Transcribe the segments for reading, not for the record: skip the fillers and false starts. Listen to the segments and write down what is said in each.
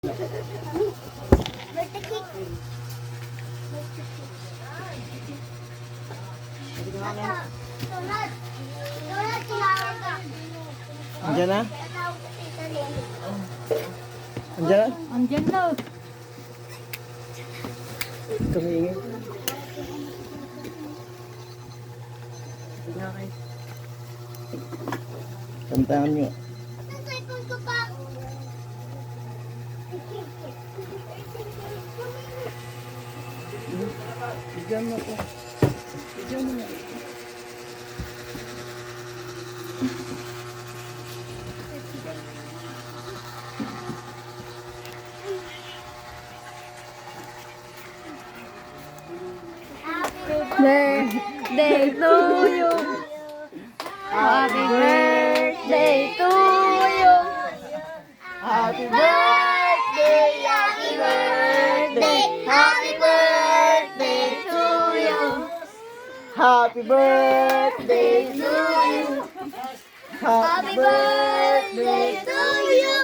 Andiyan na? Andiyan na? Andyan na. Tumingin. Tantangan nyo. Bigyan mo ko. Bigyan mo na. Birthday to you. Happy birthday to you. Happy birthday, happy birthday, happy birthday to you. Happy birthday to you. Happy birthday to you.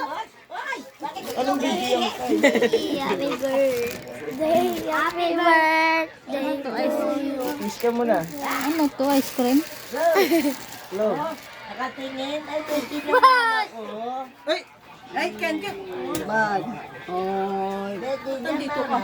Anong bigyan mo kayo? Happy birthday, happy birthday to you. Kiss ka muna. Ano to? Ice cream? Hello. Nakatingin, ay pwede na ako. Ay! Ay, Ken ka! Bag. Nandito ka.